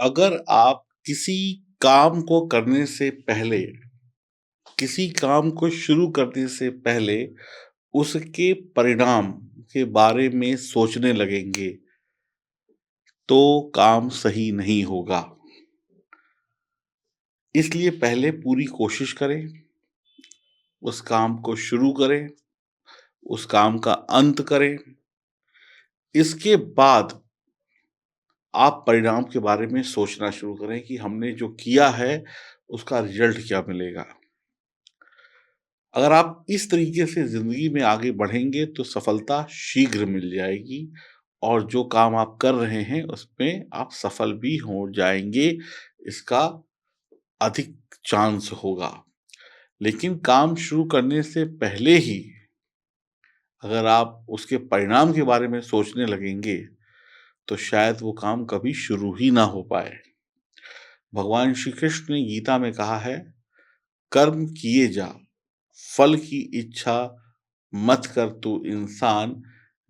अगर आप किसी काम को करने से पहले, किसी काम को शुरू करने से पहले उसके परिणाम के बारे में सोचने लगेंगे, तो काम सही नहीं होगा। इसलिए पहले पूरी कोशिश करें, उस काम को शुरू करें, उस काम का अंत करें। इसके बाद आप परिणाम के बारे में सोचना शुरू करें कि हमने जो किया है, उसका रिज़ल्ट क्या मिलेगा। अगर आप इस तरीके से ज़िंदगी में आगे बढ़ेंगे तो सफलता शीघ्र मिल जाएगी और जो काम आप कर रहे हैं उसमें आप सफल भी हो जाएँगे, इसका अधिक चांस होगा। लेकिन काम शुरू करने से पहले ही अगर आप उसके परिणाम के बारे में सोचने लगेंगे, तो शायद वो काम कभी शुरू ही ना हो पाए। भगवान श्री कृष्ण ने गीता में कहा है, कर्म किए जा, फल की इच्छा मत कर तू इंसान,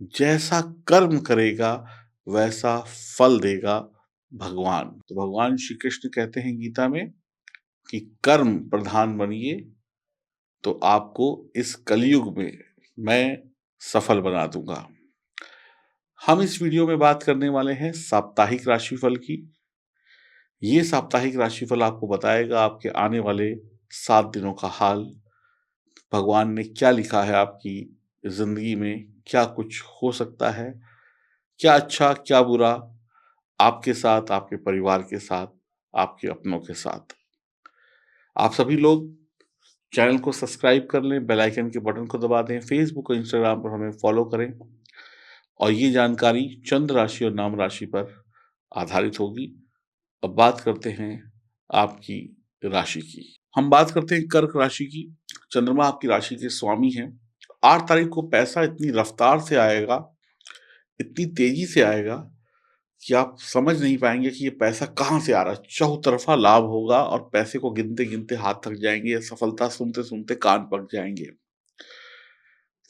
जैसा कर्म करेगा वैसा फल देगा भगवान। तो भगवान श्री कृष्ण कहते हैं गीता में कि कर्म प्रधान बनिए, तो आपको इस कलयुग में मैं सफल बना दूंगा। हम इस वीडियो में बात करने वाले हैं साप्ताहिक राशिफल की। ये साप्ताहिक राशिफल आपको बताएगा आपके आने वाले 7 दिनों का हाल। भगवान ने क्या लिखा है आपकी ज़िंदगी में, क्या कुछ हो सकता है, क्या अच्छा, क्या बुरा, आपके साथ, आपके परिवार के साथ, आपके अपनों के साथ। आप सभी लोग चैनल को सब्सक्राइब कर लें, बेल आइकन के बटन को दबा दें, फेसबुक और इंस्टाग्राम पर हमें फॉलो करें और ये जानकारी चंद्र राशि और नाम राशि पर आधारित होगी। अब बात करते हैं आपकी राशि की। हम बात करते हैं कर्क राशि की। चंद्रमा आपकी राशि के स्वामी हैं। 8 तारीख को पैसा इतनी रफ्तार से आएगा, इतनी तेजी से आएगा कि आप समझ नहीं पाएंगे कि ये पैसा कहाँ से आ रहा है। चौतरफा लाभ होगा और पैसे को गिनते-गिनते हाथ थक जाएँगे, सफलता सुनते-सुनते कान पक जाएँगे।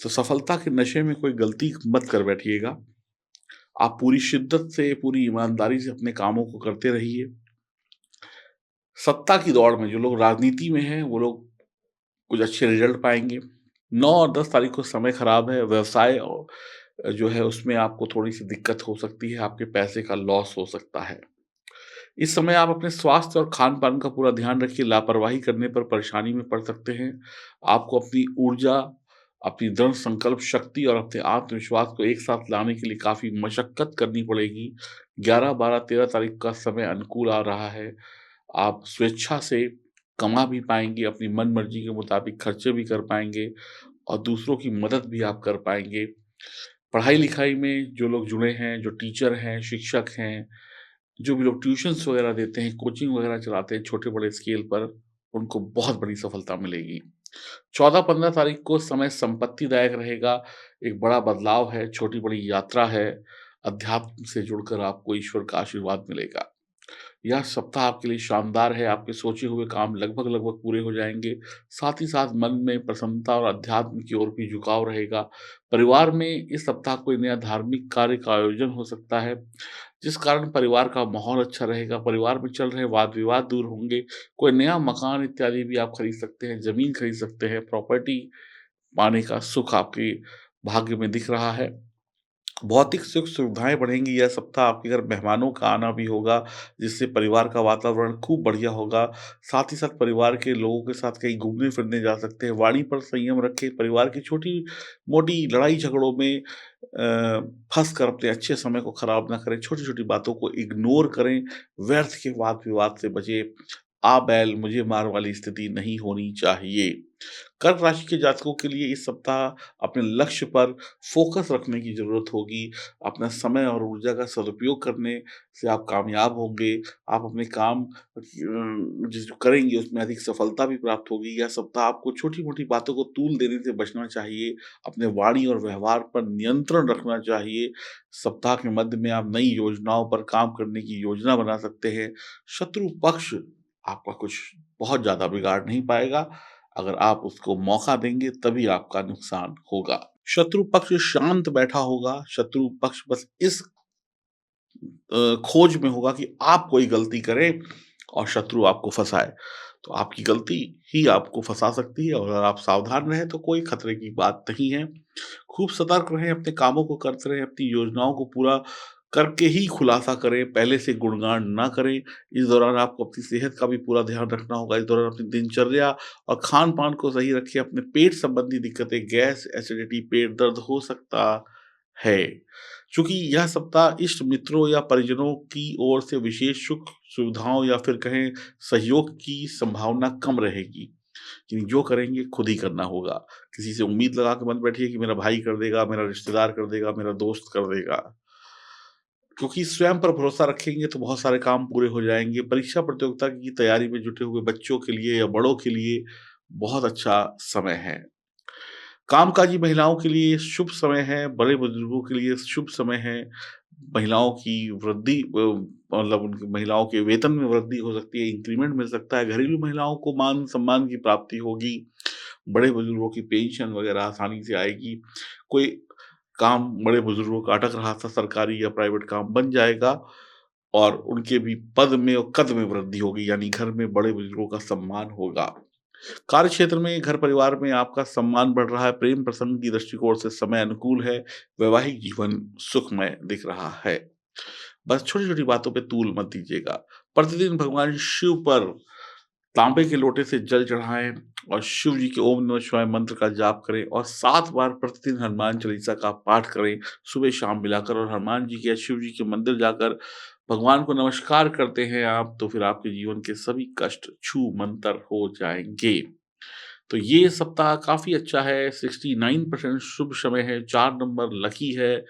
तो सफलता के नशे में कोई गलती मत कर बैठिएगा। आप पूरी शिद्दत से, पूरी ईमानदारी से अपने कामों को करते रहिए। सत्ता की दौड़ में जो लोग राजनीति में हैं, वो लोग कुछ अच्छे रिजल्ट पाएँगे। 9 और 10 तारीख को समय खराब है, व्यवसाय जो है उसमें आपको थोड़ी-सी दिक्कत हो सकती है, आपके पैसे का लॉस हो सकता है। इस समय आप अपने स्वास्थ्य और खान-पान का पूरा ध्यान रखिए, लापरवाही करने पर परेशानी में पड़ सकते हैं। आपको अपनी ऊर्जा, अपनी दृढ़ संकल्प शक्ति और अपने आत्मविश्वास को एक साथ लाने के लिए काफ़ी मशक्कत करनी पड़ेगी। 11, 12, 13 तारीख का समय अनुकूल आ रहा है। आप स्वेच्छा से कमा भी पाएँगे, अपनी मन-मर्जी के मुताबिक खर्चे भी कर पाएँगे और दूसरों की मदद भी आप कर पाएँगे। पढ़ाई-लिखाई में जो लोग जुड़े हैं, जो टीचर हैं, शिक्षक हैं, जो भी लोग ट्यूशन्स वगैरह देते हैं, कोचिंग वगैरह चलाते हैं छोटे-बड़े स्केल पर, उनको बहुत बड़ी सफलता मिलेगी। 14-15 तारीख को समय संपत्तिदायक रहेगा, एक बड़ा बदलाव है, छोटी-बड़ी यात्रा है, अध्यात्म से जुड़कर आपको ईश्वर का आशीर्वाद मिलेगा। यह सप्ताह आपके लिए शानदार है, आपके सोचे हुए काम लगभग-लगभग पूरे हो जाएँगे। साथ ही साथ मन में प्रसन्नता और अध्यात्म की ओर भी झुकाव रहेगा। परिवार में इस सप्ताह कोई नया धार्मिक कार्य का आयोजन हो सकता है, जिस कारण परिवार का माहौल अच्छा रहेगा। परिवार में चल रहे वाद-विवाद दूर होंगे। कोई नया मकान इत्यादि भी आप खरीद सकते हैं, ज़मीन खरीद सकते हैं, प्रॉपर्टी पाने का सुख आपके भाग्य में दिख रहा है। भौतिक सुख-सुविधाएँ बढ़ेंगी, यह सप्ताह आपके घर मेहमानों का आना भी होगा, जिससे परिवार का वातावरण खूब बढ़िया होगा। साथ ही साथ परिवार के लोगों के साथ कहीं घूमने-फिरने जा सकते हैं। वाणी पर संयम रखें, परिवार की छोटी-मोटी लड़ाई-झगड़ों में फँस कर अपने अच्छे समय को खराब ना करें, छोटी-छोटी बातों को इग्नोर करें, व्यर्थ के वाद-विवाद से बचें। आ बैल मुझे मार वाली स्थिति नहीं होनी चाहिए। कर्क राशि के जातकों के लिए इस सप्ताह अपने लक्ष्य पर फ़ोकस रखने की ज़रूरत होगी। अपना समय और ऊर्जा का सदुपयोग करने से आप कामयाब होंगे। आप अपने काम जो करेंगे उसमें अधिक सफलता भी प्राप्त होगी। यह सप्ताह आपको छोटी-मोटी बातों को तूल देने से बचना चाहिए। अपने वाणी और व्यवहार पर नियंत्रण रखना चाहिए। सप्ताह के मध्य में आप नई योजनाओं पर काम करने की योजना बना सकते हैं। शत्रु पक्ष आपका कुछ बहुत ज़्यादा बिगाड़ नहीं पाएगा। अगर आप उसको मौका देंगे तभी आपका नुकसान होगा। शत्रु पक्ष शांत बैठा होगा, शत्रु पक्ष बस इस खोज में होगा कि आप कोई गलती करें और शत्रु आपको फँसाए। तो आपकी गलती ही आपको फँसा सकती है और अगर आप सावधान रहें तो कोई खतरे की बात नहीं है। खूब सतर्क रहें, अपने कामों को करते रहें, अपनी योजनाओं को पूरा करके ही खुलासा करें, पहले से गुणगान ना करें। इस दौरान आपको अपनी सेहत का भी पूरा ध्यान रखना होगा। इस दौरान अपनी दिनचर्या और खान-पान को सही रखें। अपने पेट संबंधी दिक्कतें, गैस, एसिडिटी, पेट दर्द हो सकता है। चूँकि यह सप्ताह इष्ट मित्रों या परिजनों की ओर से विशेष सुख सुविधाओं या फिर कहें सहयोग की संभावना कम रहेगी। लेकिन जो करेंगे खुद ही करना होगा। किसी से उम्मीद लगा के मत बैठिए कि मेरा भाई कर देगा, मेरा रिश्तेदार कर देगा, मेरा दोस्त कर देगा। क्योंकि स्वयं पर भरोसा रखेंगे तो बहुत सारे काम पूरे हो जाएँगे। परीक्षा प्रतियोगिता की तैयारी में जुटे हुए बच्चों के लिए या बड़ों के लिए बहुत अच्छा समय है। कामकाजी महिलाओं के लिए शुभ समय है, बड़े-बुजुर्गों के लिए शुभ समय है। महिलाओं की वृद्धि मतलब उनकी महिलाओं के वेतन में वृद्धि हो सकती है, इंक्रीमेंट मिल सकता है, घरेलू महिलाओं को मान-सम्मान की प्राप्ति होगी, बड़े-बुजुर्गों की पेंशन वगैरह आसानी से आएगी। कोई काम बड़े-बुजुर्गों का अटक रहा था, सरकारी या प्राइवेट काम बन जाएगा और उनके भी पद में और कद में वृद्धि होगी, यानी घर में बड़े-बुजुर्गों का सम्मान होगा। कार्य क्षेत्र में, घर परिवार में आपका सम्मान बढ़ रहा है, प्रेम प्रसंग की दृष्टिकोण से समय अनुकूल है, वैवाहिक जीवन सुखमय दिख रहा है। बस छोटी-छोटी बातों पे तूल मत दीजिएगा। प्रतिदिन भगवान शिव पर तांबे के लोटे से जल चढ़ाएँ और शिव जी के ओम नमः शिवाय मंत्र का जाप करें और 7 बार प्रतिदिन हनुमान चालीसा का पाठ करें, सुबह-शाम मिलाकर और हनुमान जी के या शिव जी के मंदिर जाकर भगवान को नमस्कार करते हैं आप, तो फिर आपके जीवन के सभी कष्ट छूमंतर हो जाएँगे। तो ये सप्ताह काफ़ी अच्छा है, 69% शुभ समय है, 4 नंबर लकी है।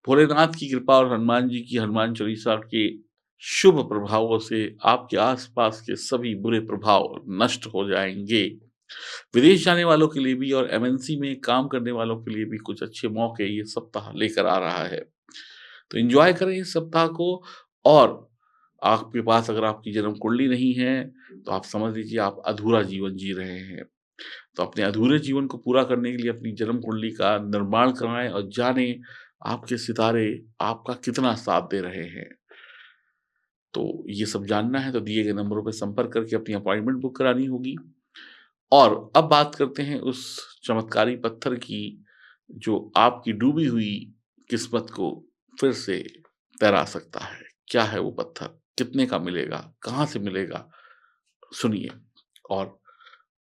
भोलेनाथ की कृपा और हनुमान जी की हनुमान चालीसा के शुभ प्रभावों से आपके आस-पास के सभी बुरे प्रभाव नष्ट हो जाएँगे। विदेश जाने वालों के लिए भी और एमएनसी में काम करने वालों के लिए भी कुछ अच्छे मौके ये सप्ताह लेकर आ रहा है। तो एन्जॉय करें इस सप्ताह को और आपके पास अगर आपकी जन्म कुंडली नहीं है, तो आप समझ लीजिए आप अधूरा जीवन जी रहे हैं। तो अपने अधूरे जीवन को पूरा करने के लिए अपनी जन्म कुंडली का निर्माण कराएँ और जानें आपके सितारे आपका कितना साथ दे रहे हैं। तो ये सब जानना है तो दिए गए नंबरों पे संपर्क करके अपनी अपॉइंटमेंट बुक करानी होगी। और अब बात करते हैं उस चमत्कारी पत्थर की जो आपकी डूबी हुई किस्मत को फिर से तैरा सकता है। क्या है वो पत्थर? कितने का मिलेगा? कहाँ से मिलेगा? सुनिए और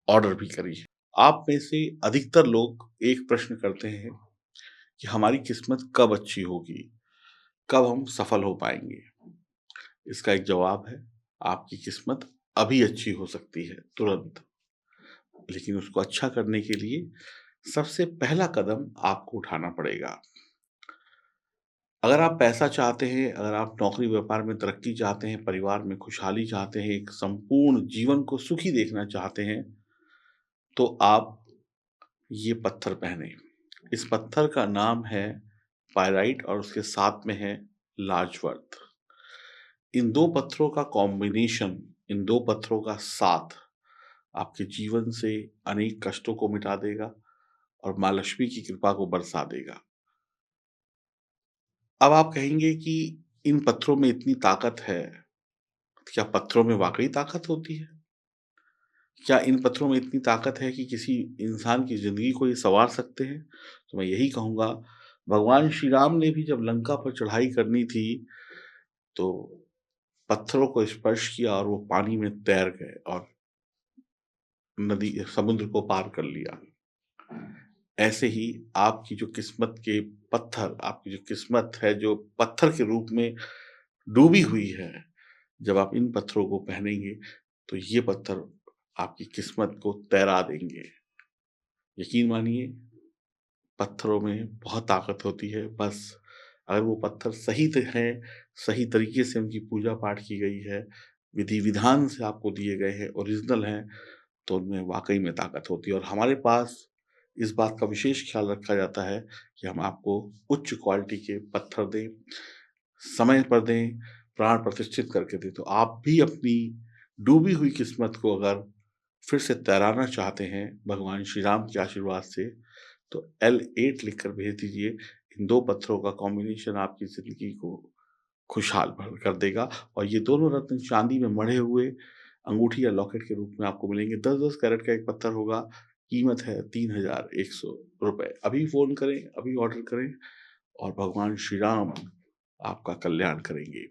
ऑर्डर भी करिए। आप में से अधिकतर लोग एक प्रश्न करते हैं कि हमारी किस्मत कब अच्छी होगी? कब हम सफल हो पाएँगे? इसका एक जवाब है, आपकी किस्मत अभी अच्छी हो सकती है, तुरंत। लेकिन उसको अच्छा करने के लिए सबसे पहला कदम आपको उठाना पड़ेगा। अगर आप पैसा चाहते हैं, अगर आप नौकरी व्यापार में तरक्की चाहते हैं, परिवार में खुशहाली चाहते हैं, एक संपूर्ण जीवन को सुखी देखना चाहते हैं, तो आप ये पत्थर पहनें। इस पत्थर का नाम है पायराइट और उसके साथ में है लाजवर्थ। इन 2 पत्थरों का कॉम्बिनेशन, इन 2 पत्थरों का साथ आपके जीवन से अनेक कष्टों को मिटा देगा और माँ लक्ष्मी की कृपा को बरसा देगा। अब आप कहेंगे कि इन पत्थरों में इतनी ताकत है, क्या पत्थरों में वाक़ई ताकत होती है? क्या इन पत्थरों में इतनी ताकत है कि किसी इंसान की ज़िंदगी को ये सँवार सकते हैं? तो मैं यही कहूँगा, भगवान श्री राम ने भी जब लंका पर चढ़ाई करनी थी, तो पत्थरों को स्पर्श किया और वो पानी में तैर गए और नदी समुद्र को पार कर लिया। ऐसे ही आपकी जो किस्मत के पत्थर, आपकी जो किस्मत है, जो पत्थर के रूप में डूबी हुई है, जब आप इन पत्थरों को पहनेंगे, तो ये पत्थर आपकी किस्मत को तैरा देंगे। यकीन मानिए, पत्थरों में बहुत ताकत होती है, बस अगर वो पत्थर सही हैं, सही तरीके से उनकी पूजा-पाठ की गई है, विधि-विधान से आपको दिए गए हैं, ओरिजिनल हैं, तो उनमें वाक़ई में ताकत होती है और हमारे पास इस बात का विशेष ख़्याल रखा जाता है कि हम आपको उच्च क्वालिटी के पत्थर दें, समय पर दें, प्राण प्रतिष्ठित करके दें। तो आप भी अपनी डूबी हुई किस्मत को अगर फिर से तैराना चाहते हैं भगवान श्री राम के आशीर्वाद से, तो L8 लिखकर भेज दीजिए। इन 2 पत्थरों का कॉम्बिनेशन आपकी ज़िंदगी को खुशहाल भर कर देगा और ये दोनों रत्न चांदी में मढ़े हुए अंगूठी या लॉकेट के रूप में आपको मिलेंगे। 10-10 कैरेट का एक पत्थर होगा, कीमत है ₹3100। अभी फ़ोन करें, अभी ऑर्डर करें और भगवान श्री राम आपका कल्याण करेंगे।